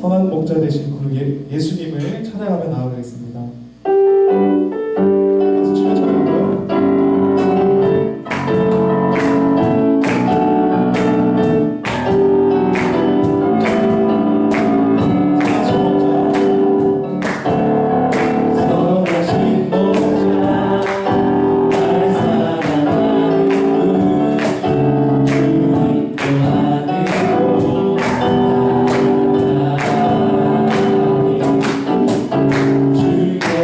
선한 목자 되신 그 예수님을 찬양하며 나아가겠습니다. 박수 치며 찬양할까요? 주께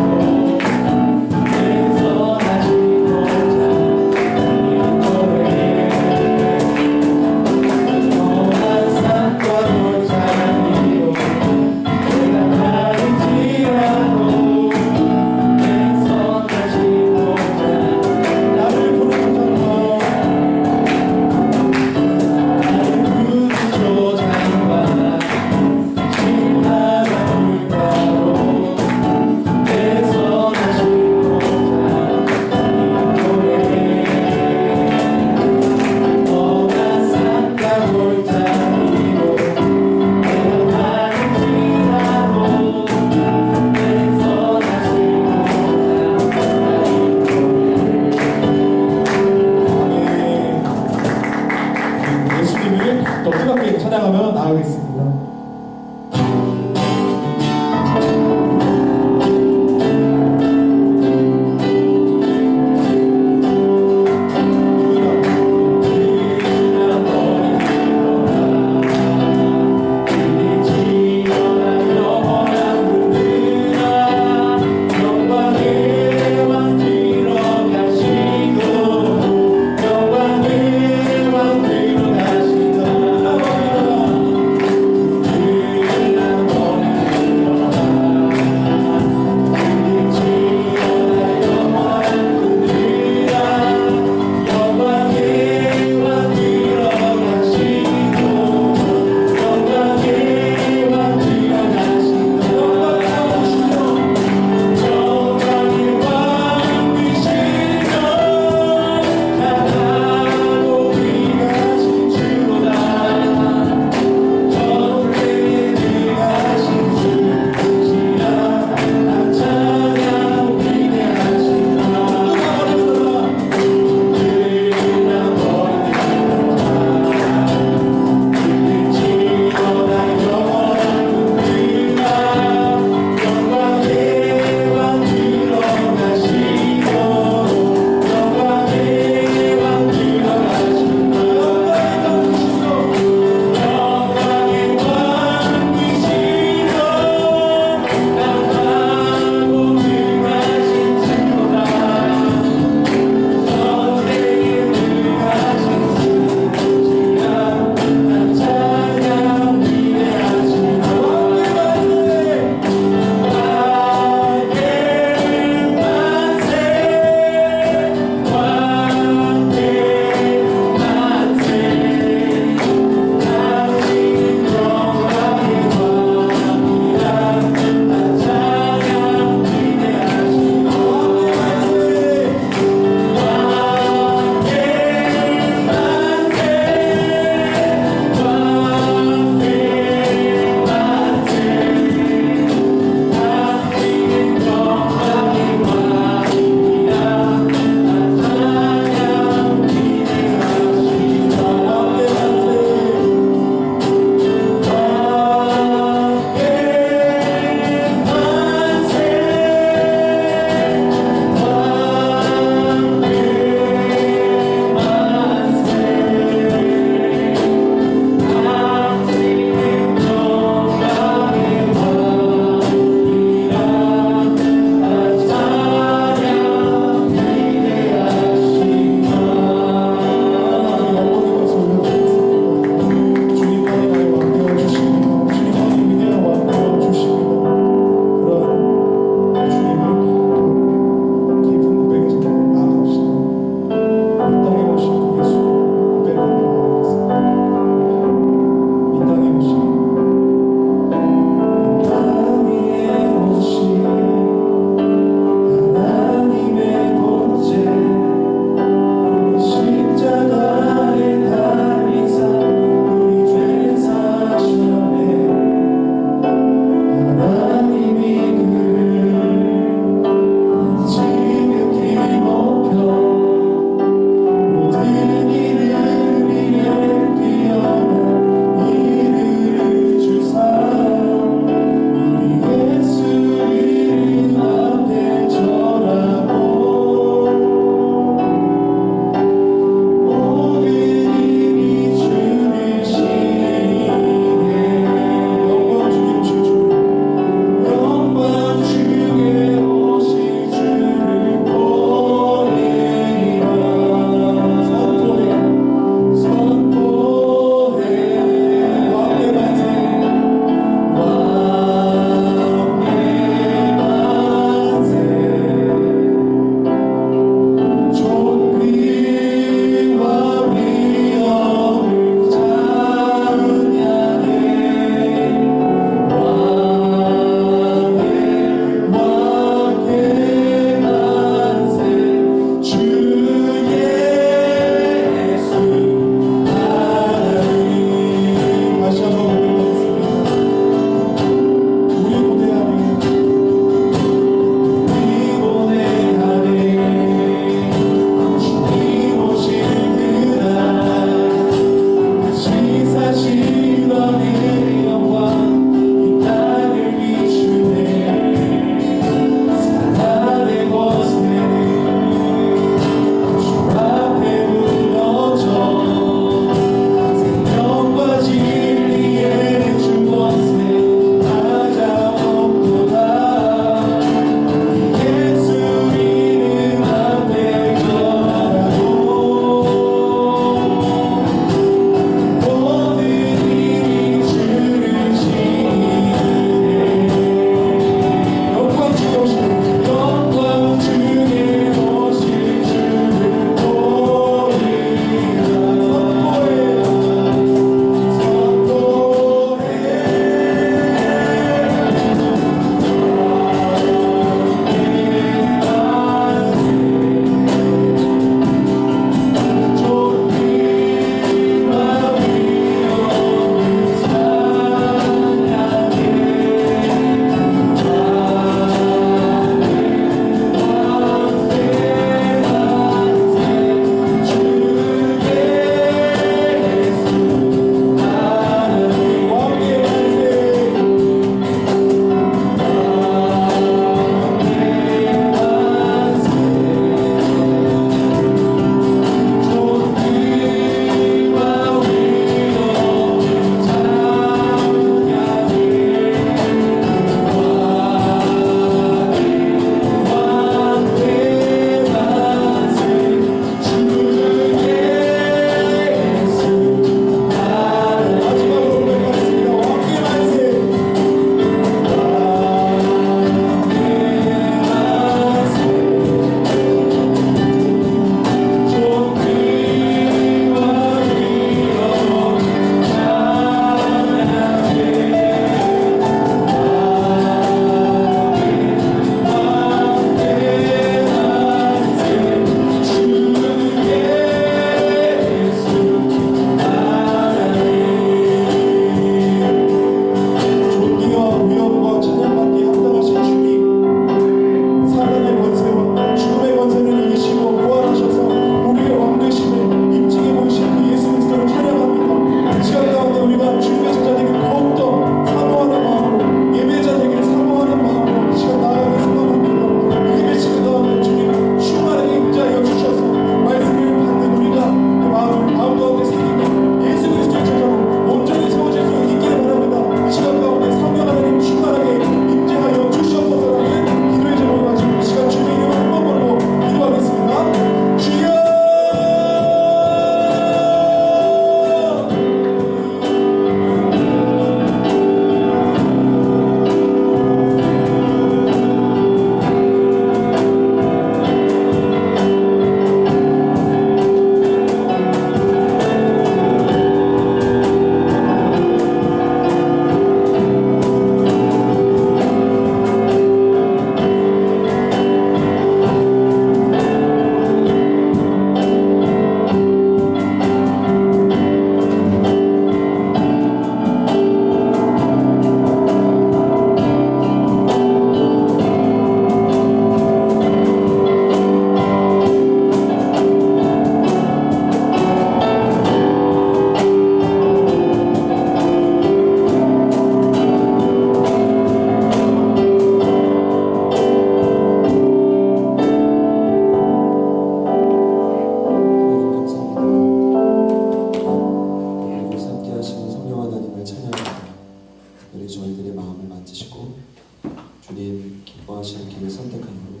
주님 기뻐하시는 길을 선택함으로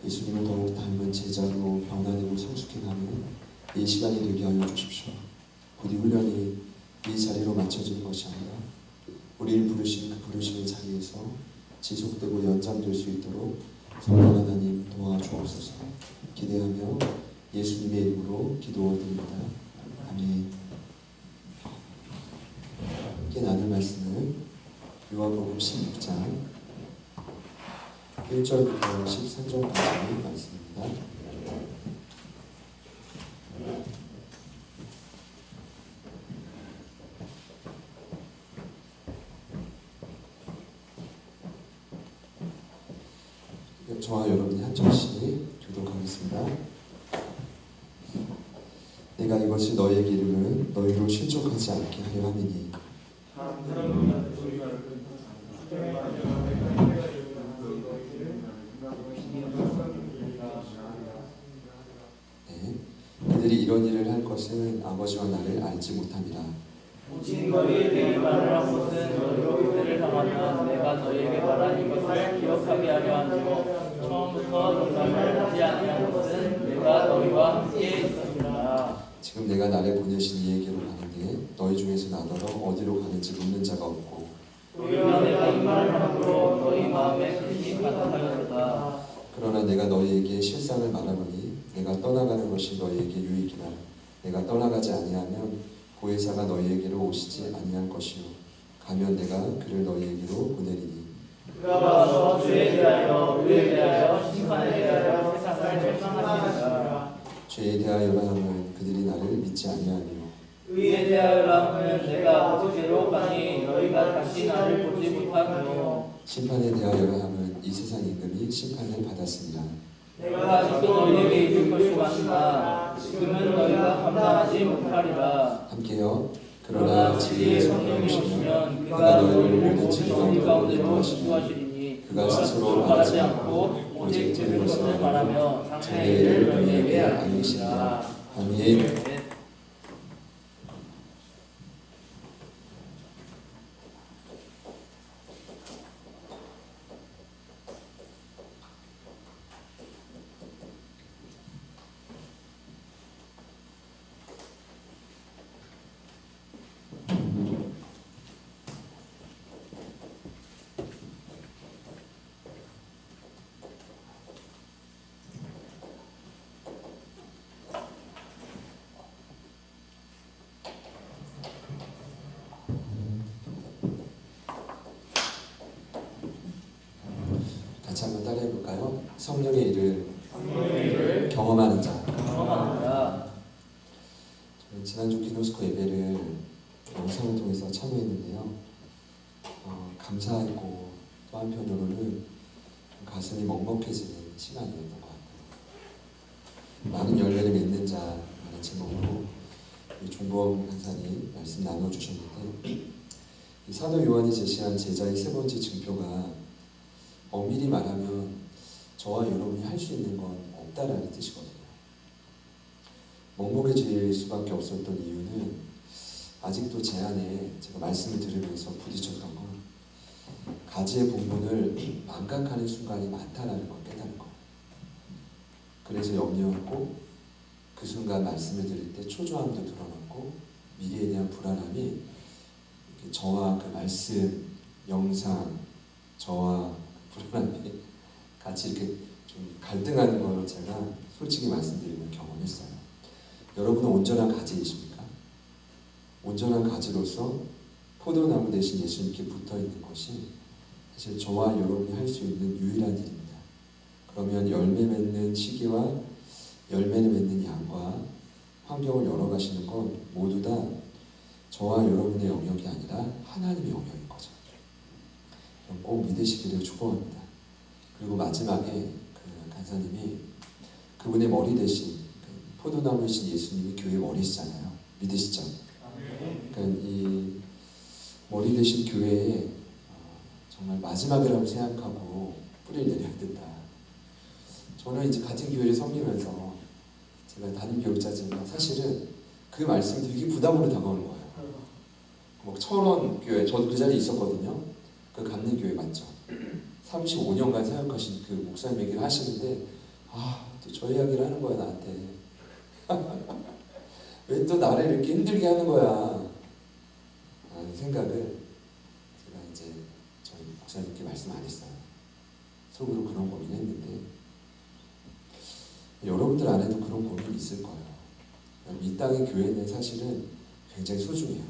예수님을 더욱 닮은 제자로 변화되고 성숙해가는 이 시간이 되게 하여 주십시오. 부디 훈련이 이 자리로 맞춰지는 것이 아니라 우리를 부르신 그 부르심의 자리에서 지속되고 연장될 수 있도록 성령 하나님 도와주옵소서. 기대하며 예수님의 이름으로 기도드립니다. 아멘. 함께 나눌 말씀은 요한복음 16장 1절부터 13절까지 말씀입니다. 저와 여러분이 한 절씩 교독하겠습니다. 내가 이것을 너희에게 이르면 너희로 실족하지 않게 하려 함이니 그들이 이런 일을 할 것은 아버지와 나를 알지 못함이라. 오직 너희에게 이 말을 한 것은 너희로 그들을 향하면 내가 너희에게 말한 이것을 기억하게 하려 함이요 처음부터 이 말을 하지 아니한 것은 내가 너희와 함께 있었으나 지금 내가 나를 보내신 이에게로 가는데 너희 중에서 나더러 어디로 가는지 묻는 자가 없고 오히려 내가 이 말을 함으로 너희 마음에 근심이 가득하였도다. 그러나 내가 너희에게 실상을 말하노니 내가 떠나가는 것이 너희에게 유익이라. 내가 떠나가지 아니하면 보혜사가 너희에게로 오시지 아니할 것이요 가면 내가 그를 너희에게로 보내리니 그가 와서 죄에 대하여 의에 대하여 심판에 대하여 세상을 결정하시리라. 죄에 대하여라 함은 그들이 나를 믿지 아니하며 의에 대하여라 함은 내가 아버지로 가니 너희가 다시 나를 보지 못하며 심판에 대하여라 함은 이 세상 임금이 심판을 받았습니다. 내가 아직도 너희에게 이룰 것이 많으나 지금은 너희가 감당하지 못하리라. 함께요. 그러나 진리의 성령이 오시면 그가 너희를 모든 진리 가운데로 인도하시니 그가 스스로 말하지 않고 오직 들은 것을 말하며 장래의 일을 너희에게 알리시리라. 아멘. 같이 한번 따라해 볼까요? 성령의 일을 경험하는 자. 저는 지난주 기노스코 예배를 영상을 통해서 참여했는데요. 감사했고 또 한편으로는 좀 가슴이 먹먹해지는 시간이었던 것 같아요. 많은 열매를 맺는 자라는 제목으로 종범 간사님 말씀 나눠주셨는데 이 사도 요한이 제시한 제자의 세 번째 증표가 엄밀히 말하면 저와 여러분이 할 수 있는 건 없다라는 뜻이거든요. 먹먹해질 수밖에 없었던 이유는 아직도 제 안에 제가 말씀을 들으면서 부딪혔던 건 가지의 본분을 망각하는 순간이 많다라는 걸 깨달은 거예요. 그래서 염려하고 그 순간 말씀을 들을 때 초조함도 드러났고 미래에 대한 불안함이 저와 그 말씀, 영상, 저와 불안함이 같이 이렇게 좀 갈등하는 걸 제가 솔직히 말씀드리면 경험했어요. 여러분은 온전한 가지이십니까? 온전한 가지로서 포도나무 대신 예수님께 붙어있는 것이 사실 저와 여러분이 할 수 있는 유일한 일입니다. 그러면 열매 맺는 시기와 열매를 맺는 양과 환경을 열어가시는 건 모두 다 저와 여러분의 영역이 아니라 하나님의 영역인 거죠. 꼭 믿으시기를 축복합니다. 그리고 마지막에 그 간사님이 그분의 머리 대신 포도나무이신 예수님이 교회 머리시잖아요. 믿으시죠? 그러니까 이 머리 대신 교회에 정말 마지막이라고 생각하고 뿌리를 내려야 된다. 저는 이제 같은 교회를 섬기면서 제가 담임 교육자지만 사실은 그 말씀이 되게 부담으로 다가오는 거예요. 뭐 철원 교회, 저도 그 자리에 있었거든요. 그 감리교회 맞죠? 35년간 사역하신 그 목사님 얘기를 하시는데 또 저 이야기를 하는 거야 나한테. 왜 또 나를 이렇게 힘들게 하는 거야 라는 생각을 제가 이제 저희 목사님께 말씀 안 했어요. 속으로 그런 고민을 했는데 여러분들 안에도 그런 고민이 있을 거예요. 이 땅의 교회는 사실은 굉장히 소중해요.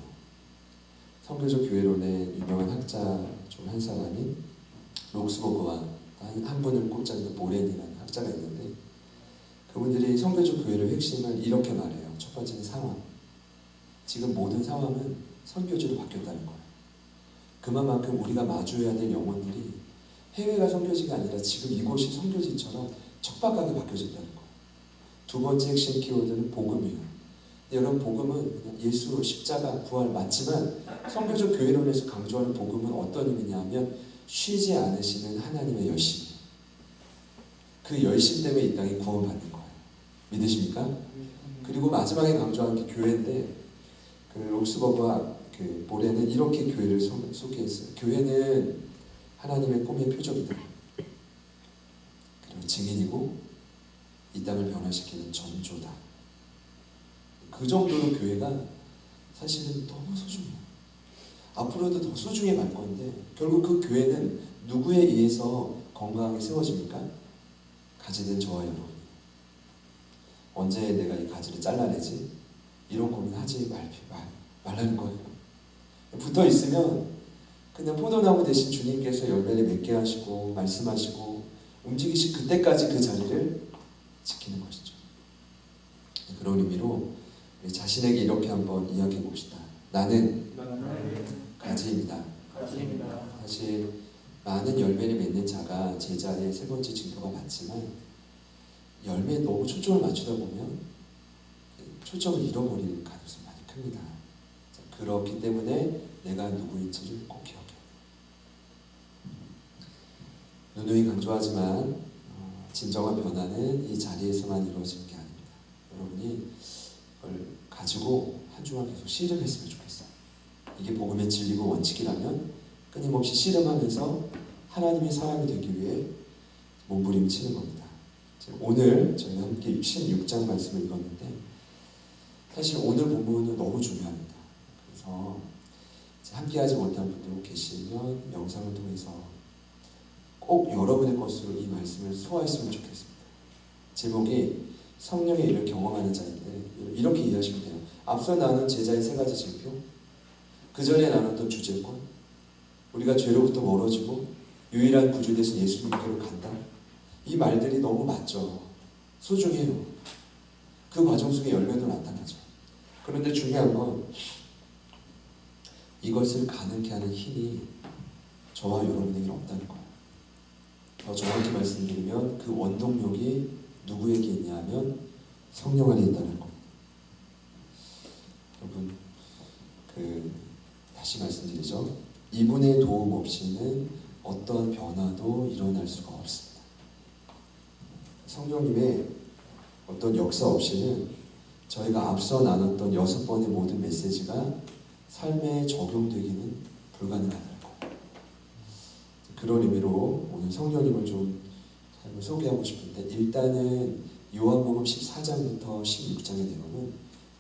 선교적 교회론의 유명한 학자 중 한 사람인 록스버그와 한 분을 꼽자면 모렌이라는 학자가 있는데 그분들이 선교적 교회의 핵심을 이렇게 말해요. 첫 번째는 상황. 지금 모든 상황은 선교지로 바뀌었다는 거예요. 그만큼 우리가 마주해야 될 영혼들이 해외가 선교지가 아니라 지금 이곳이 선교지처럼 척박하게 바뀌어졌다는 거예요. 두 번째 핵심 키워드는 복음이에요. 여러분 복음은 그냥 예수, 십자가, 부활 맞지만 선교적 교회론에서 강조하는 복음은 어떤 의미냐면 쉬지 않으시는 하나님의 열심. 그 열심 때문에 이 땅이 구원받는 거예요. 믿으십니까? 그리고 마지막에 강조하는 게 교회인데 그 록스버그와 그 모레는 이렇게 교회를 소개했어요. 교회는 하나님의 꿈의 표적이다. 그리고 증인이고 이 땅을 변화시키는 전조다. 그 정도로 교회가 사실은 너무 소중해요. 앞으로도 더 소중해 갈 건데 결국 그 교회는 누구에 의해서 건강하게 세워집니까? 가지된 저와 여러분. 언제 내가 이 가지를 잘라내지? 이런 고민하지 말라는 거예요. 붙어 있으면 그냥 포도나무 대신 주님께서 열매를 맺게 하시고 말씀하시고 움직이시 그때까지 그 자리를 지키는 것이죠. 그런 의미로 자신에게 이렇게 한번 이야기해 봅시다. 나는 가지입니다. 사실 많은 열매를 맺는 자가 제자의 세 번째 징표가 맞지만 열매에 너무 초점을 맞추다 보면 초점을 잃어버릴 가능성이 많이 큽니다. 그렇기 때문에 내가 누구인지를 꼭 기억해요. 누누이 강조하지만 진정한 변화는 이 자리에서만 이루어지는 게 아닙니다. 여러분이 그걸 가지고 한 주간 계속 씨름했으면 좋겠어요. 이게 복음의 진리고 원칙이라면 끊임없이 씨름하면서 하나님의 사람이 되기 위해 몸부림치는 겁니다. 오늘 저희가 함께 16장 말씀을 읽었는데 사실 오늘 본문은 너무 중요합니다. 그래서 함께하지 못한 분들 계시면 영상을 통해서 꼭 여러분의 것으로 이 말씀을 소화했으면 좋겠습니다. 제목이 성령의 일을 경험하는 자인데 이렇게 이해하시면 돼요. 앞서 나눈 제자의 세 가지 징표, 그 전에 나눴던 주제권, 우리가 죄로부터 멀어지고 유일한 구주 되신 예수님께로 간다. 이 말들이 너무 맞죠. 소중해요. 그 과정 속에 열매도 나타나죠. 그런데 중요한 건 이것을 가능케 하는 힘이 저와 여러분에게 없다는 거예요. 더 정확히 말씀드리면 그 원동력이 누구에게 있냐면 성령 안에 있다는 겁니다. 여러분, 다시 말씀드리죠. 이분의 도움 없이는 어떤 변화도 일어날 수가 없습니다. 성령님의 어떤 역사 없이는 저희가 앞서 나눴던 6번의 모든 메시지가 삶에 적용되기는 불가능하다는 거예요. 그런 의미로 오늘 성령님을 좀 삶을 소개하고 싶은데 일단은 요한복음 14장부터 16장의 내용은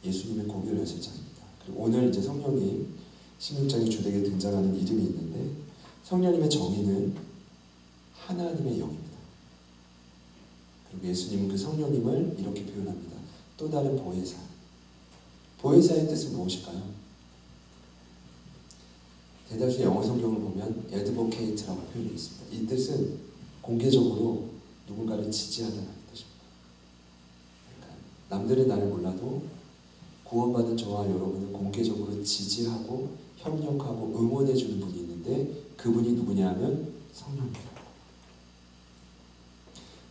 예수님의 고별 연설장입니다. 그리고 오늘 이제 성령님 16장의 주되게 등장하는 이름이 있는데 성령님의 정의는 하나님의 영입니다. 그리고 예수님은 그 성령님을 이렇게 표현합니다. 또 다른 보혜사. 보혜사의 뜻은 무엇일까요? 대다수 영어 성경을 보면 advocate라고 표현되어 있습니다. 이 뜻은 공개적으로 누군가를 지지하다는 뜻입니다. 그러니까 남들은 나를 몰라도 구원받은 저와 여러분은 공개적으로 지지하고 협력하고 응원해주는 분이 있는데 그분이 누구냐 하면 성령입니다.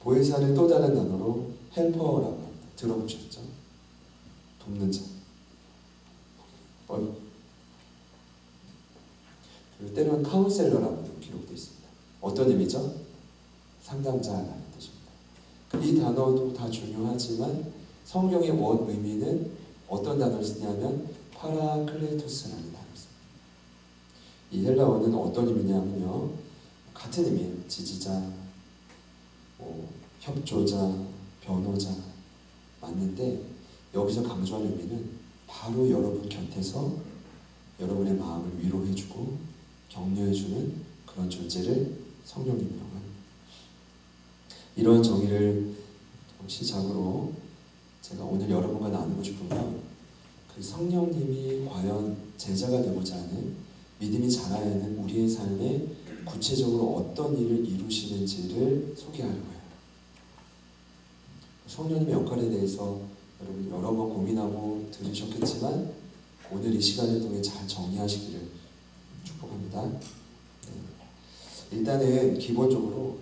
보혜사는 또 다른 단어로 헬퍼라고 합니다. 들어보셨죠? 돕는 자. 그리고 때로는 카운셀러라고 기록되어 있습니다. 어떤 의미죠? 상담자라는 뜻입니다. 이 단어도 다 중요하지만 성경의 원 의미는 어떤 단어를 쓰냐면 파라클레토스라는 단어를 씁니다. 이 헬라어는 어떤 의미냐면요. 같은 의미예요. 지지자, 협조자, 변호자 맞는데 여기서 강조하는 의미는 바로 여러분 곁에서 여러분의 마음을 위로해주고 격려해주는 그런 존재를 성령님이라고 합니다. 이런 정의를 시작으로 제가 오늘 여러분과 나누고 싶은 건 그 성령님이 과연 제자가 되고자 하는 믿음이 자라야 하는 우리의 삶에 구체적으로 어떤 일을 이루시는지를 소개하려고 해요. 성령님의 역할에 대해서 여러분 여러 번 고민하고 들으셨겠지만 오늘 이 시간을 통해 잘 정리하시기를 축복합니다. 일단은 기본적으로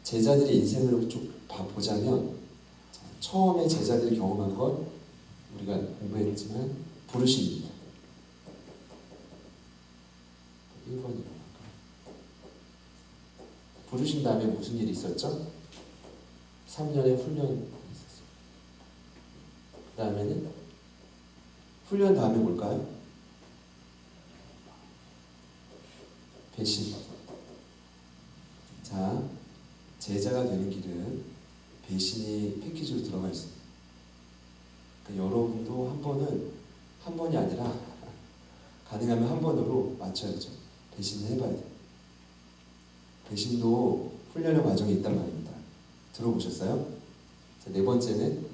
제자들의 인생을 쭉 보자면 처음에 제자들이 경험한 건 우리가 공부했지만 부르심입니다. 1번이라고 할까요? 부르신 다음에 무슨 일이 있었죠? 3년의 훈련이 있었어요. 그 다음에는 훈련 다음에 뭘까요? 배신. 자, 제자가 되는 길은 배신이 패키지로 들어가 있습니다. 그러니까 여러분도 한 번이 아니라 가능하면 한 번으로 맞춰야죠. 배신을 해봐야 돼요. 배신도 훈련의 과정이 있단 말입니다. 들어보셨어요? 자, 네 번째는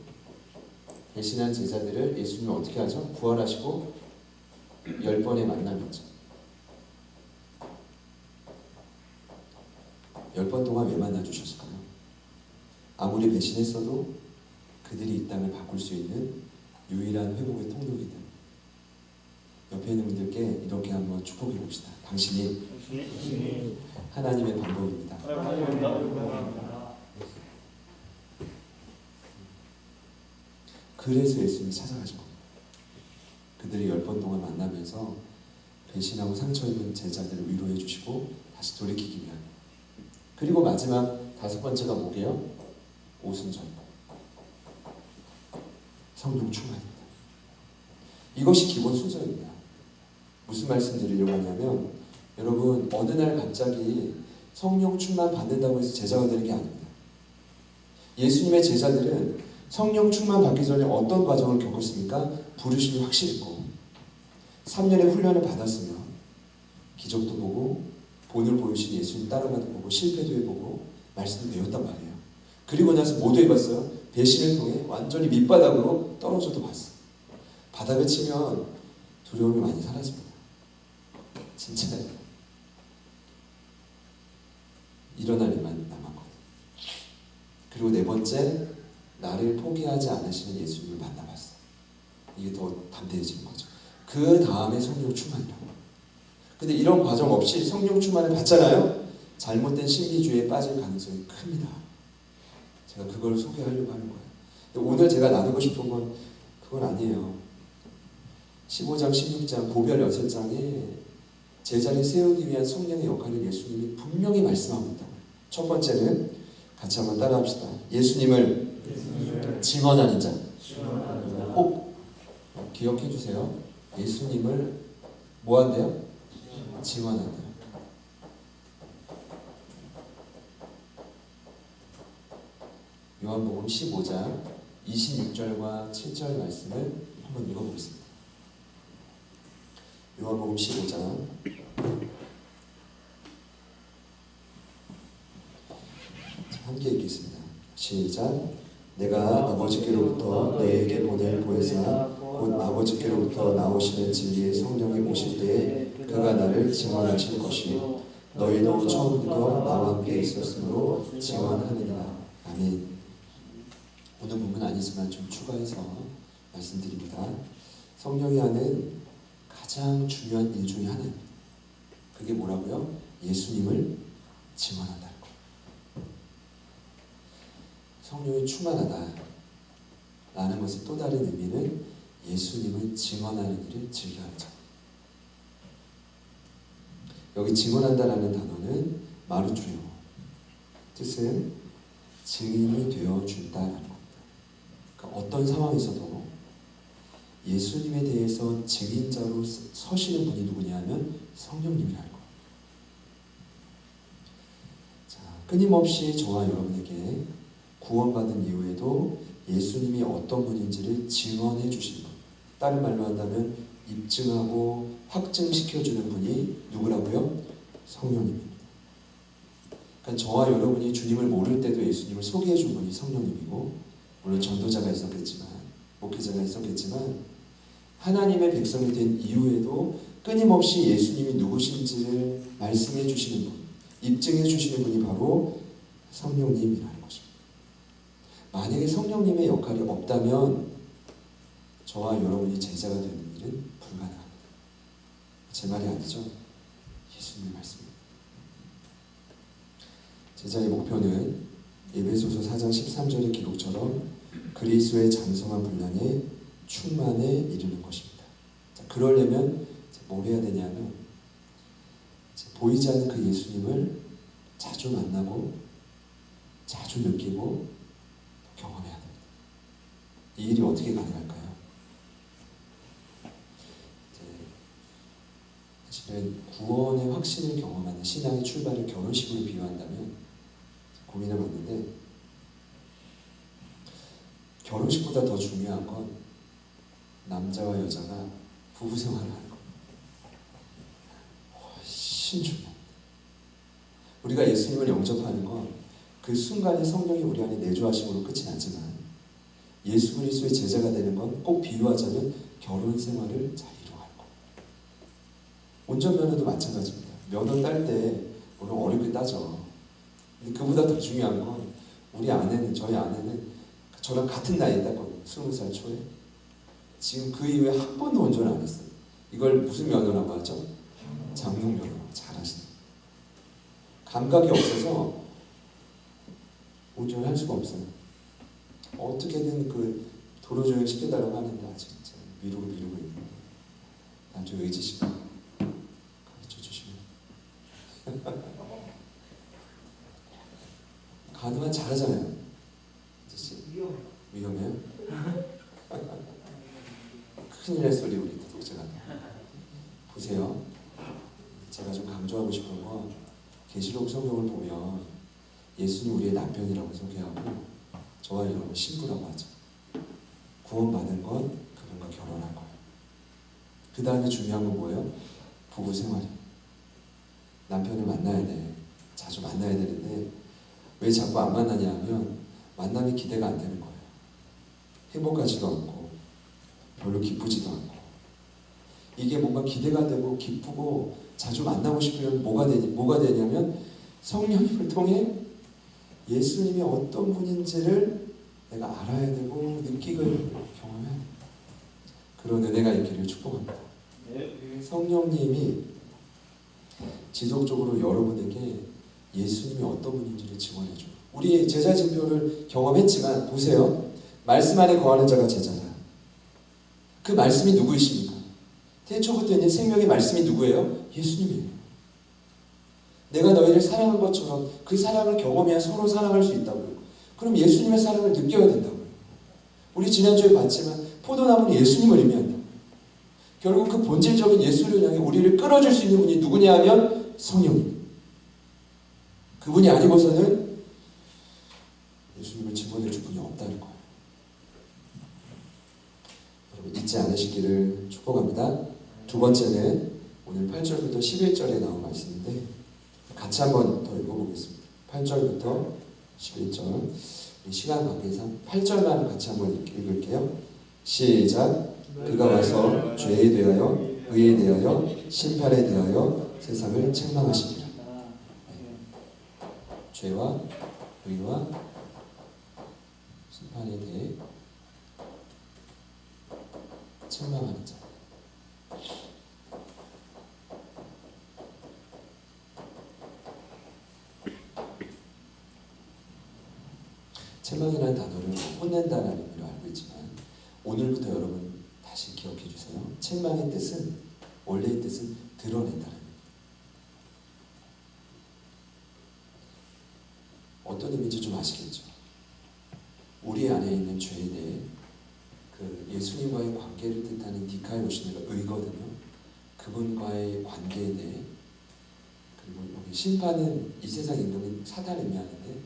배신한 제자들을 예수님이 어떻게 하죠? 부활하시고 10번의 만남이죠. 10번 동안 왜 만나주셨을까요? 아무리 배신했어도 그들이 이 땅을 바꿀 수 있는 유일한 회복의 통로이다. 옆에 있는 분들께 이렇게 한번 축복해 봅시다. 당신이 하나님의 방법입니다. 그래서 예수님이 찾아가신 겁니다. 그들이 10번 동안 만나면서 배신하고 상처 입은 제자들을 위로해 주시고 다시 돌이키기 위한. 그리고 마지막 5번째가 뭐게요? 오순절. 성령 충만입니다. 이것이 기본 순서입니다. 무슨 말씀 드리려고 하냐면 여러분 어느 날 갑자기 성령 충만 받는다고 해서 제자가 되는 게 아닙니다. 예수님의 제자들은 성령 충만 받기 전에 어떤 과정을 겪었습니까? 부르심이 확실했고 3년의 훈련을 받았으며 기적도 보고 본을 보이신 예수님 따라가도 보고 실패도 해보고 말씀도 배웠단 말이에요. 그리고 나서 모두 해봤어요. 배신을 통해 완전히 밑바닥으로 떨어져도 봤어. 바닥을 치면 두려움이 많이 사라집니다. 진짜 일어날 일만 남았거든요. 그리고 네 번째, 나를 포기하지 않으시는 예수님을 만나봤어. 이게 더 담대해지는 거죠. 그 다음에 성령 충만이라고. 근데 이런 과정 없이 성령 충만을 받잖아요. 잘못된 신비주의에 빠질 가능성이 큽니다. 제가 그걸 소개하려고 하는 거예요. 오늘 제가 나누고 싶은 건 그건 아니에요. 15장, 16장, 고별 6장에 제자를 세우기 위한 성령의 역할을 예수님이 분명히 말씀하고 있다고요. 첫 번째는 같이 한번 따라합시다. 예수님을 증언하는 자. 꼭 기억해 주세요. 예수님을 뭐 한대요? 증언한대요. 요한복음 15장 26절과 7절 말씀을 한번 읽어보겠습니다. 요한복음 15장 함께 읽겠습니다. 시작. 내가 아버지께로부터 너희에게 보낼 보혜사 곧 아버지께로부터 나오시는 진리의 성령이 오실 때에 그가 나를 증언하실 것이요 너희도 처음부터 나와 함께 있었으므로 증언하느니라. 아멘. 오늘 본문 아니지만 좀 추가해서 말씀드립니다. 성령이 하는 가장 중요한 일 중에 하나입니다. 그게 뭐라고요? 예수님을 증언한다는 거예요. 성령이 충만하다 라는 것의 또 다른 의미는 예수님을 증언하는 일을 즐겨하는 자. 여기 증언한다라는 단어는 마루트요. 뜻은 증인이 되어준다라는 겁니다. 그러니까 어떤 상황에서도 예수님에 대해서 증인자로 서시는 분이 누구냐 하면 성령님이라는 거예요. 끊임없이 저와 여러분에게 구원받은 이후에도 예수님이 어떤 분인지를 증언해 주신 분, 다른 말로 한다면 입증하고 확증시켜주는 분이 누구라고요? 성령님입니다. 그러니까 저와 여러분이 주님을 모를 때도 예수님을 소개해 준 분이 성령님이고, 물론 전도자가 있었겠지만, 목회자가 있었겠지만, 하나님의 백성이 된 이후에도 끊임없이 예수님이 누구신지를 말씀해 주시는 분, 입증해 주시는 분이 바로 성령님이라는 것입니다. 만약에 성령님의 역할이 없다면 저와 여러분이 제자가 되는 일은 불가능합니다. 제 말이 아니죠. 예수님의 말씀입니다. 제자의 목표는 에베소서 4장 13절의 기록처럼 그리스도의 장성한 분량의 충만에 이르는 것입니다. 자, 그러려면 뭘 해야 되냐면 보이지 않는 그 예수님을 자주 만나고 자주 느끼고 경험해야 됩니다. 이 일이 어떻게 가능할까요? 사실은 구원의 확신을 경험하는 신앙의 출발을 결혼식으로 비유한다면 고민해 봤는데, 결혼식보다 더 중요한 건 남자와 여자가 부부 생활을 하는 겁니다. 훨씬 중요합니다. 우리가 예수님을 영접하는 건 그 순간에 성령이 우리 안에 내주하심으로 끝이 나지만, 예수 그리스도의 제자가 되는 건 꼭 비유하자면 결혼 생활을 잘 이루어가는 겁니다. 운전면허도 마찬가지입니다. 면허 딸 때 물론 어렵게 따져. 근데 그보다 더 중요한 건 우리 아내는, 저희 아내는 저랑 같은 나이에 땄거든요. 20살 초에. 지금 그 이후에 한 번도 운전을 안 했어요. 이걸 무슨 면허라고 하죠? 장롱 면허. 잘하시네요. 감각이 없어서 운전을 할 수가 없어요. 어떻게든 그 도로 주행 시켜달라고 하는데 아직 미루고 있는데, 나중에 의지 씨가 가르쳐 주시면 가능한 잘하잖아요. 위험해요? 큰일 날 소리 우리 독자가. 보세요. 제가 좀 강조하고 싶은 건 계시록 성경을 보면 예수님 우리의 남편이라고 소개하고 저와 여러분 신부라고 하죠. 구원받은 건 그분과 결혼한 거예요. 그 다음에 중요한 건 뭐예요? 부부 생활이에요. 남편을 만나야 돼. 자주 만나야 되는데 왜 자꾸 안 만나냐 하면 만남이 기대가 안 되는 거예요. 행복하지도 않고 별로 기쁘지도 않고. 이게 뭔가 기대가 되고 기쁘고 자주 만나고 싶으면 뭐가 되냐면 성령님을 통해 예수님이 어떤 분인지를 내가 알아야 되고 느끼고 경험해야 됩니다. 그런 은혜가 있기를 축복합니다. 성령님이 지속적으로 여러분에게 예수님이 어떤 분인지를 증언해줘요. 우리 제자 진표를 경험했지만 보세요. 말씀 안에 거하는 자가 제자다. 그 말씀이 누구이십니까? 태초부터 있는 생명의 말씀이 누구예요? 예수님이에요. 내가 너희를 사랑한 것처럼 그 사랑을 경험해야 서로 사랑할 수 있다고요. 그럼 예수님의 사랑을 느껴야 된다고요. 우리 지난주에 봤지만 포도나무는 예수님을 의미한다고요. 결국 그 본질적인 예수를 향해 우리를 끌어줄 수 있는 분이 누구냐 하면 성령님. 그분이 아니고서는 예수님을 증언해 줄 분이 없다는 거예요. 여러분 잊지 않으시기를 축복합니다. 두 번째는 오늘 8절부터 11절에 나온 말씀인데 같이 한번 더 읽어보겠습니다. 8절부터 11절. 시간 관계상 8절만 같이 한번 읽을게요. 시작. 그가 와서 죄에 대하여 의에 대하여 심판에 대하여 세상을 책망하시니라. 죄와 의와 심판에 대해 책망하는 자. 책망이라는 단어를 혼낸다라는 의미로 알고 있지만 오늘부터 여러분 다시 기억해 주세요. 책망의 뜻은 원래의 뜻은 드러낸다는 의미입니다. 어떤 의미인지 좀 아시겠죠? 우리 안에 있는 죄에 대해 그 예수님과의 관계를 뜻하는 디카이오시네가 의거든요. 그분과의 관계에 대해 그리고 여기 심판은 이 세상 인간인 사단을 의미하는데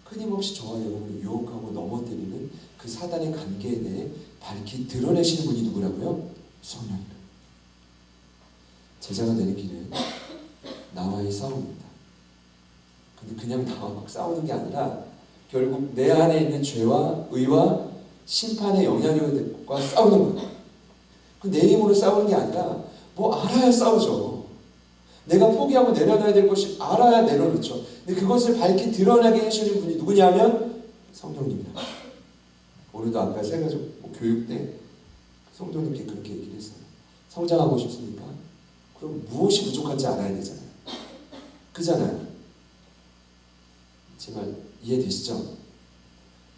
끊임없이 저와 여러분을 유혹하고 넘어뜨리는 그 사단의 관계에 대해 밝히 드러내시는 분이 누구라고요? 성령이라. 제자가 되는 길은 나와의 싸움입니다. 근데 그냥 나와 싸우는 게 아니라 결국 내 안에 있는 죄와 의와 심판의 영향력과 싸우는 거예요. 내 힘으로 싸우는 게 아니라 뭐 알아야 싸우죠. 내가 포기하고 내려놔야 될 것이 알아야 내려놓죠. 근데 그것을 밝히 드러나게 해주는 분이 누구냐면 성령님이다. 오늘도 아까 세가족 교육 때 성도님께 그렇게 얘기를 했어요. 성장하고 싶습니까? 그럼 무엇이 부족한지 알아야 되잖아요. 그잖아요. 정말 이해되시죠?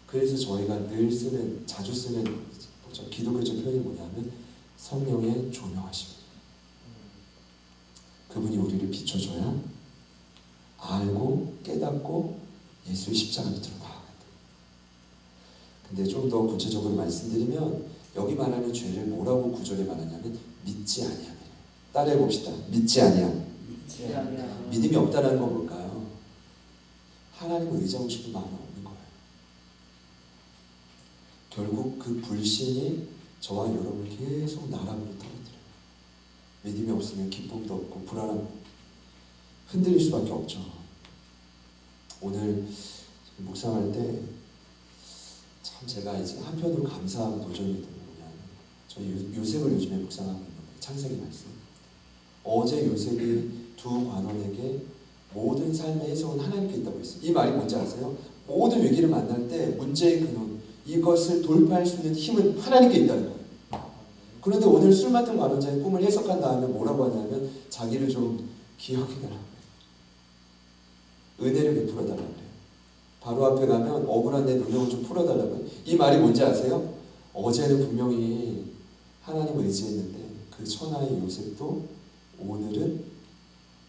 그래서 저희가 늘 쓰는, 자주 쓰는 기독교적 표현이 뭐냐면 성령의 조명하심. 그분이 우리를 비춰줘야 알고 깨닫고 예수의 십자가 밑으로 나아간다. 근데 좀 더 구체적으로 말씀드리면 여기 말하는 죄를 뭐라고 구절에 말하냐면 믿지 아니함. 따라해 봅시다. 믿지 아니함. 믿음이 없다는 건 뭘까요? 하나님을 의지하고 싶은 마음이 없는 거예요. 결국 그 불신이 저와 여러분을 계속 나락으로 떨어뜨려요. 믿음이 없으면 기쁨도 없고 불안하고 흔들릴 수밖에 없죠. 오늘 묵상할 때 참 제가 이제 한편으로 감사하고 도전이 되는 뭐냐면 저희 요셉을 요즘에 묵상하고 있는 거예요. 창세기 말씀. 어제 요셉이 두 관원에게 모든 삶의 해석은 하나님께 있다고 했어요. 이 말이 뭔지 아세요? 모든 위기를 만날 때 문제의 근원, 이것을 돌파할 수 있는 힘은 하나님께 있다는 거예요. 그런데 오늘 술 맡은 관원자의 꿈을 해석한 다음에 뭐라고 하냐면 자기를 좀 기억해달라고 그래요. 은혜를 베풀어달라고 그래요. 바로 앞에 가면 억울한 내 누명을 좀 풀어달라고 해요. 이 말이 뭔지 아세요? 어제는 분명히 하나님을 의지했는데 그 천하의 요셉도 오늘은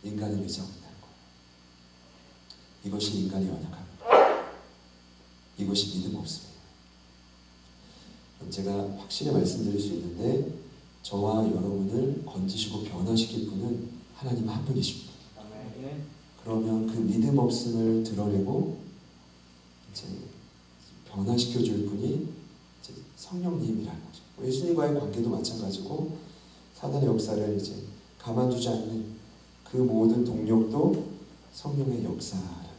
인간을 의지하고 있다는 거예요. 이것이 인간의 연약함입니다. 이것이 믿음 없습니다. 제가 확실히 말씀드릴 수 있는데 저와 여러분을 건지시고 변화시킬 분은 하나님 한 분이십니다. 그러면 그 믿음 없음을 드러내고 이제 변화시켜 줄 분이 이제 성령님이라는 거죠. 예수님과의 관계도 마찬가지고 사단의 역사를 이제 가만두지 않는 그 모든 동력도 성령의 역사라는 거예요.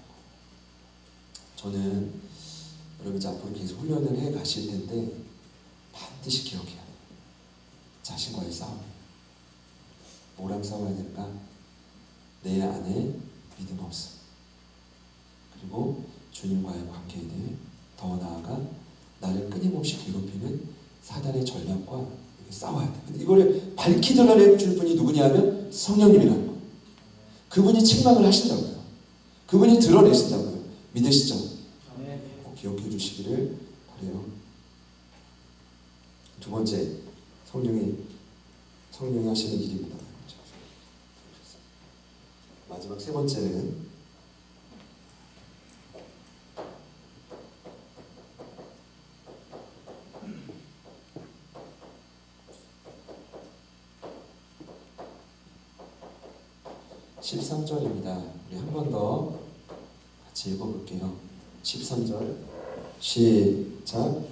저는 여러분 이제 앞으로 계속 훈련을 해 가실 텐데 반드시 기억해야 돼요. 자신과의 싸움이에요. 뭐랑 싸워야 될까? 내 안에 믿음 없음. 그리고 주님과의 관계에 대해 더 나아가 나를 끊임없이 괴롭히는 사단의 전략과 이렇게 싸워야 돼. 근데 이거를 밝히 드러내 줄 분이 누구냐면 성령님이라는 거예요. 그분이 책망을 하신다고요. 그분이 드러내신다고요. 믿으시죠? 기억해 주시기를 바라요. 두 번째, 성령이 하시는 일입니다. 마지막 세 번째는 13절입니다. 우리 한 번 더 같이 읽어볼게요. 13절 시작.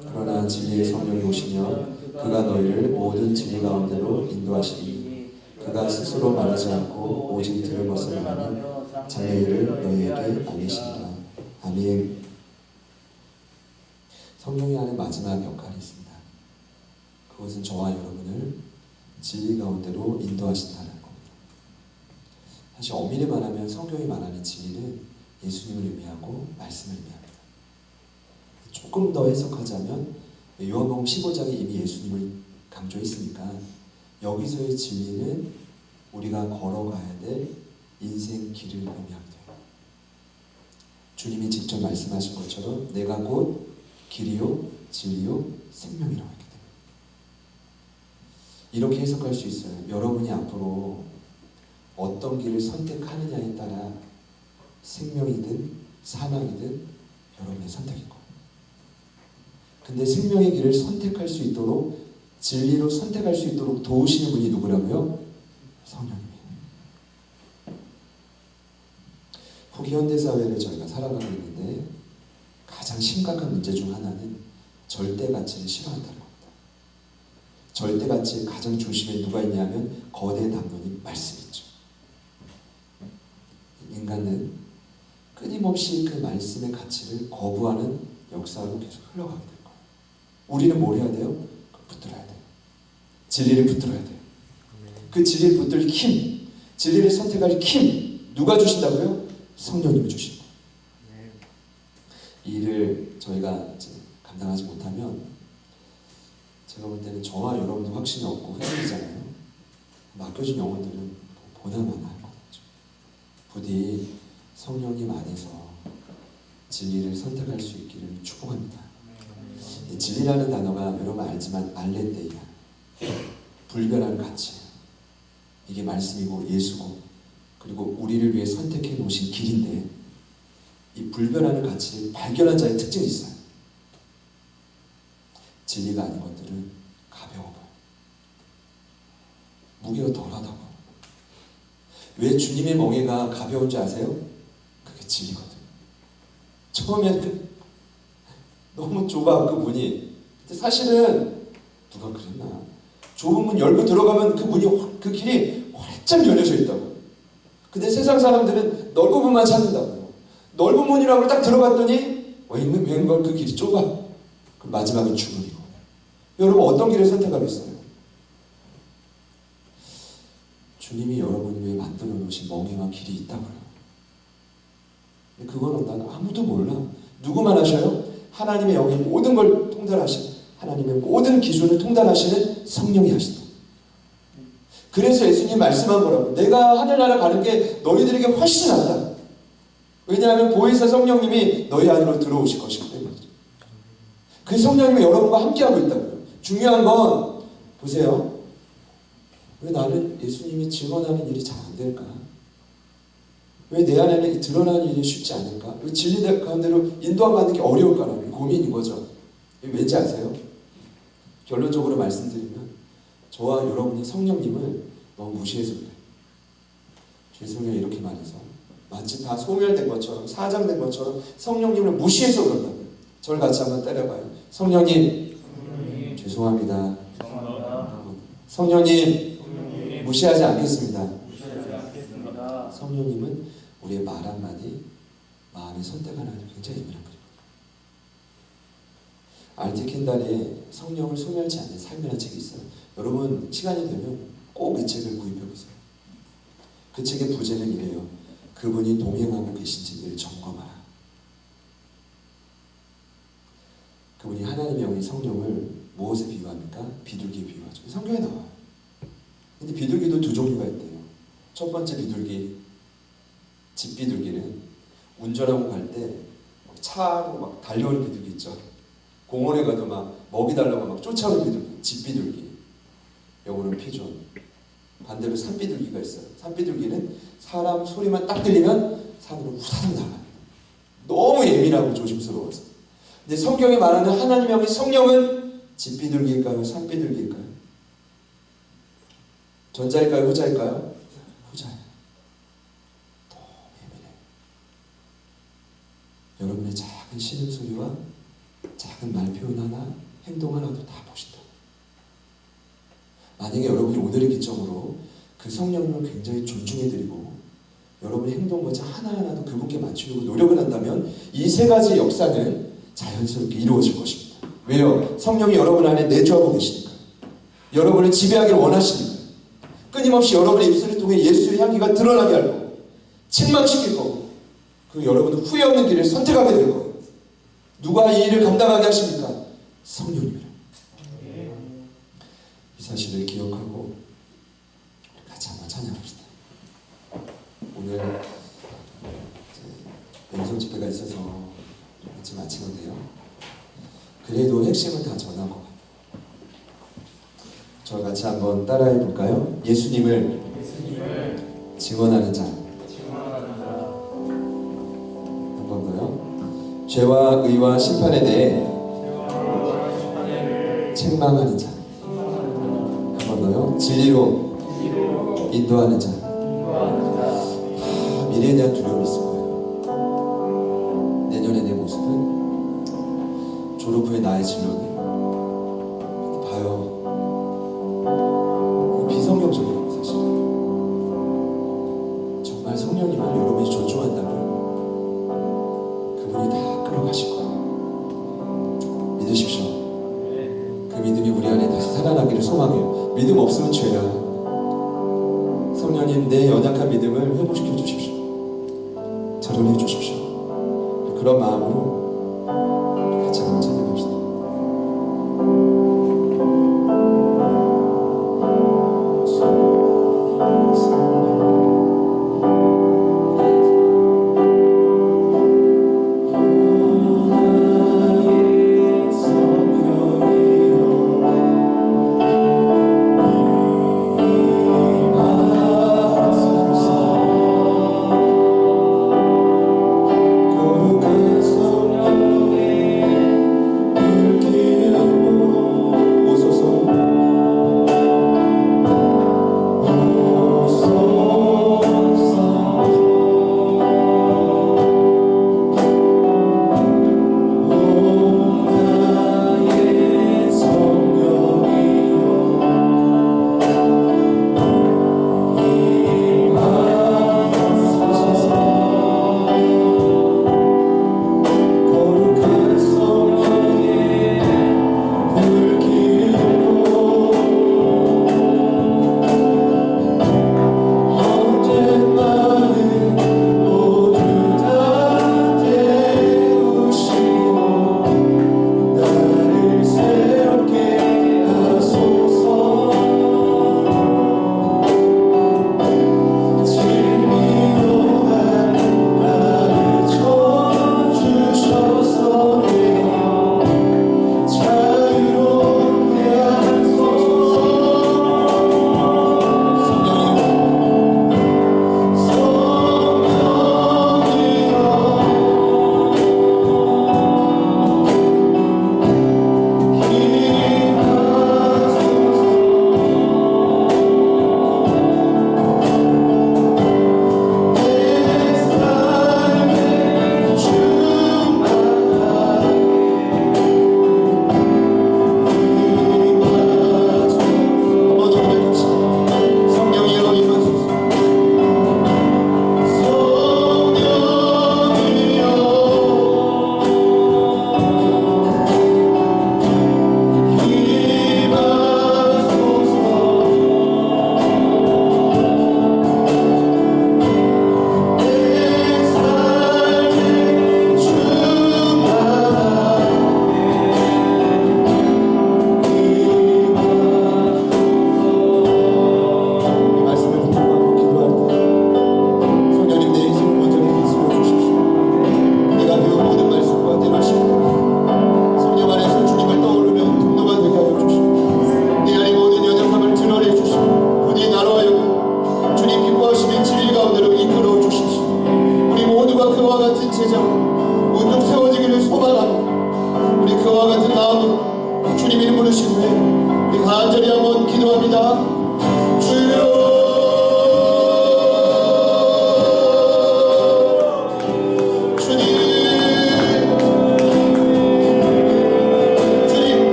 그러나 진리의 성령이 오시면 그가 너희를 모든 진리 가운데로 인도하시니 그가 스스로 말하지 않고 오직 들은 것을 말하는 장래일을 너희에게 알리시리라. 아멘. 성령이 하는 마지막 역할이 있습니다. 그것은 저와 여러분을 진리 가운데로 인도하신다는 겁니다. 사실 엄밀히 말하면 성경이 말하는 진리는 예수님을 의미하고 말씀을 의미합니다. 조금 더 해석하자면 요한복음 15장에 이미 예수님을 강조했으니까 여기서의 진리는 우리가 걸어가야 될 인생 길을 의미하게 돼요. 주님이 직접 말씀하신 것처럼 내가 곧 길이요 진리요 생명이라고 했기 때문에 이렇게 해석할 수 있어요. 여러분이 앞으로 어떤 길을 선택하느냐에 따라 생명이든 사망이든 여러분의 선택인 거예요. 근데 생명의 길을 선택할 수 있도록 진리로 선택할 수 있도록 도우시는 분이 누구라고요? 성령님이에요. 초현대 사회를 저희가 살아가고 있는데 가장 심각한 문제 중 하나는 절대 가치를 싫어한다는 겁니다. 절대 가치의 가장 중심에 누가 있냐면 거대 담론인 말씀이죠. 인간은 끊임없이 그 말씀의 가치를 거부하는 역사로 계속 흘러가게 될 거예요. 우리는 뭘 해야 돼요? 붙들어야 돼요. 진리를 붙들어야 돼요. 그 진리를 붙들 힘, 진리를 선택할 힘 누가 주신다고요? 성령님이 주신 거예요. 이 일을 저희가 이제 감당하지 못하면 제가 볼 때는 저와 여러분도 확신이 없고 흔들리잖아요. 맡겨준 영혼들은 보나마나 할 거죠. 부디 성령님 안에서 진리를 선택할 수 있기를 축복합니다. 이 진리라는 단어가 여러분 알지만 알레테이아, 불변하는 가치예요. 이게 말씀이고 예수고 그리고 우리를 위해 선택해 놓으신 길인데 이 불변하는 가치를 발견한 자의 특징이 있어요. 진리가 아닌 것들은 가벼워 보여. 무게가 덜하다고. 왜 주님의 멍에가 가벼운 줄 아세요? 그게 진리거든요. 처음에는 너무 좁아 그 문이. 근데 사실은 누가 그랬나? 좁은 문 열고 들어가면 그 문이 그 길이 활짝 열려져 있다고. 근데 세상 사람들은 넓은 문만 찾는다고요. 넓은 문이라고 딱 들어갔더니 웬걸 그 길이 좁아. 그 마지막은 죽음이고. 여러분 어떤 길을 선택하겠어요? 주님이 여러분을 위해 만들어 놓으신 멍에와 길이 있다고요. 근데 그거는 난 아무도 몰라. 누구만 하셔요? 하나님의 영이 모든 걸 통달하시는, 하나님의 모든 기준을 통달하시는 성령이 하신다. 그래서 예수님 말씀한 거라고. 내가 하늘나라 가는 게 너희들에게 훨씬 낫다. 왜냐하면 보혜사 성령님이 너희 안으로 들어오실 것이기 때문이죠. 그 성령님이 여러분과 함께하고 있다고요. 중요한 건 보세요. 왜 나는 예수님이 증언하는 일이 잘 안 될까? 왜 내 안에는 드러나는 일이 쉽지 않을까? 왜 진리 가운데로 인도받는 게 어려울까라는 고민인 거죠. 왠지 아세요? 결론적으로 말씀드리면 저와 여러분이 성령님을 너무 무시해서 그래요. 주의 성령이 이렇게 말해서 마치 다 소멸된 것처럼 사장된 것처럼 성령님을 무시해서 그런다고요. 저를 같이 한번 때려봐요. 성령님 죄송합니다. 성령님 무시하지 않겠습니다. 성령님은 우리의 말 한마디, 마음의 선택 하나를 굉장히 예민한 분이거든요. 알티 켄달의 성령을 소멸치 않는 삶이라는 책이 있어요. 여러분 시간이 되면 꼭 이 책을 구입해보세요. 그 책의 부제는 이래요. 그분이 동행하고 계신지를 점검하라. 그분이 하나님의 영이 성령을 무엇에 비유합니까? 비둘기에 비유하죠. 성경에 나와요. 근데 비둘기도 두 종류가 있대요. 첫 번째 비둘기, 집비둘기는 운전하고 갈 때 차로 막 달려오는 비둘기 있죠. 공원에 가도 막 먹이 달라고 막 쫓아오는 비둘기, 집비둘기. 영어로는 피존. 반대로 산비둘기가 있어요. 산비둘기는 사람 소리만 딱 들리면 산으로 후다닥 나가요. 너무 예민하고 조심스러워서. 근데 성경에 말하는 하나님의 영의 성령은 집비둘기일까요? 산비둘기일까요? 전자일까요? 후자일까요? 후자예요. 너무 예민해요. 여러분의 작은 신음소리와 작은 말 표현 하나, 행동 하나도 다 보신다. 만약에 여러분이 오늘의 기점으로 그 성령님을 굉장히 존중해드리고 여러분의 행동과 하나하나도 그분께 맞추려고 노력을 한다면 이 세 가지 역사는 자연스럽게 이루어질 것입니다. 왜요? 성령이 여러분 안에 내주하고 계시니까. 여러분을 지배하기를 원하시니까. 끊임없이 여러분의 입술을 통해 예수의 향기가 드러나게 할 거고 책망시킬 거고 그 여러분은 후회 없는 길을 선택하게 될 거예요. 누가 이 일을 감당하게 하십니까? 성령님이라. 이 사실을 기억하고 같이 한번 찬양합시다. 오늘 왼손 집회가 있어서 같이 마치는데요. 그래도 핵심은 다 전한 것 같아요. 저 같이 한번 따라해 볼까요? 예수님을 증언하는 자. 한 번 더요. 죄와 의와 심판에 대해 책망하는 자. 한 번 더요. 진리로 인도하는 자. 다 미래에 대한 두려움이 있을 거예요. 있었던 졸업 후의 나의 진로는 봐요. 비성경적이라고 사실. 정말 성령님을 여러분이 존중한다면 그분이 다 끌어가실 거예요. 믿으십시오. 그 믿음이 우리 안에 다시 살아나기를 소망해요. 믿음 없으면 죄야. 성령님 내 연약한 믿음을 회복시켜 주십시오. 드러내 주십시오. 그런 마음으로 같이 한번 찬양합시다.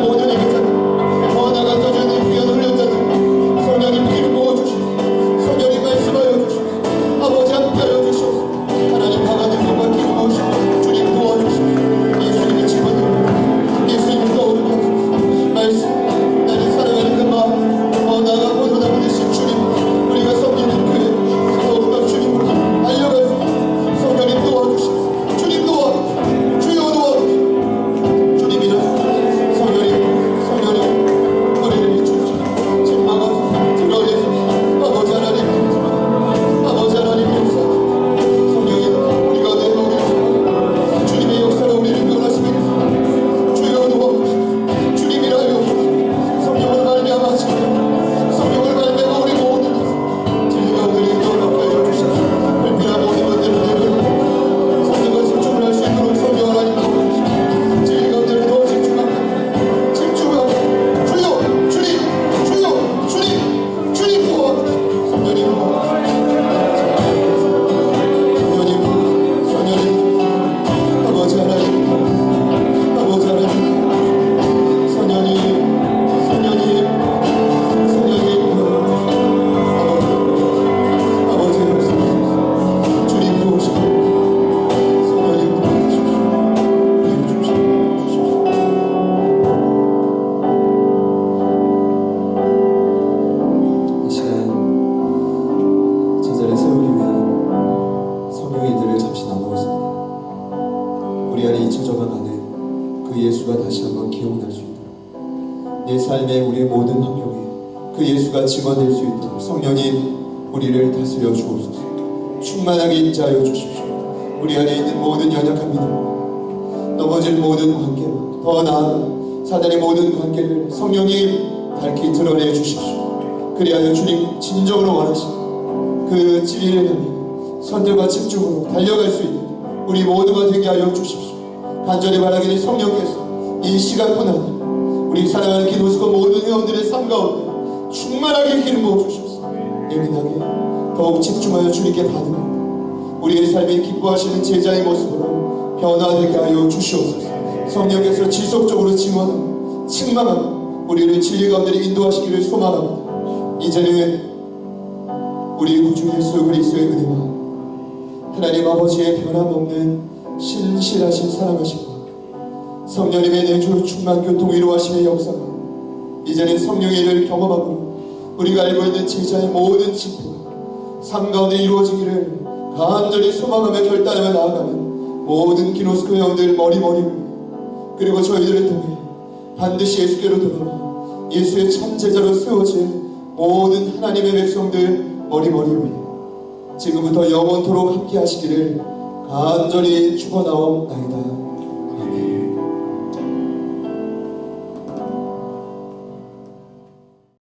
모든 예배자들 더 나아가 떠주는 귀한 훈련자들 성령님 기름 부어주시고 우리 안에 잊혀져만 가는 그 예수가 다시 한번 기억날 수 있도록, 내 삶의 우리의 모든 환경에 그 예수가 증언될 수 있도록 성령님 우리를 다스려 주옵소서. 충만하게 임재하여 주십시오. 우리 안에 있는 모든 연약한 믿음, 넘어질 모든 관계, 더 나아가 사단의 모든 관계를 성령님 밝히 드러내 주십시오. 그리하여 주님 진정으로 원하시는 그 진리를 향해 선택과 집중으로 달려갈 수 있는 우리 모두가 되게 하여 주십시오. 간절히 바라기를 성령께서 이 시간뿐 아니라 우리 사랑하는 기도수고 모든 회원들의 삶 가운데 충만하게 기름 부어 주셔서 예민하게 더욱 집중하여 주님께 받으며 우리의 삶에 기뻐하시는 제자의 모습으로 변화되게 하여 주시옵소서. 성령께서 지속적으로 증언하고 책망하고 우리를 진리 가운데 인도하시기를 소망합니다. 이제는 우리 구주 예수 그리스도의 은혜와 하나님 아버지의 변함없는 신실하신 사랑하심과 성령님의 내주 충만 교통 위로하심의 역사가 이제는 성령의 일을 경험하고 우리가 알고 있는 제자의 모든 직분가 삶 가운데 이루어지기를 간절히 소망하며 결단하며 나아가는 모든 기노스코 형들 머리머리 그리고 저희들을 통해 반드시 예수께로 돌아와 예수의 참 제자로 세워질 모든 하나님의 백성들 머리머리 위에 지금부터 영원토록 함께 하시기를 간절히 축원하옵나이다.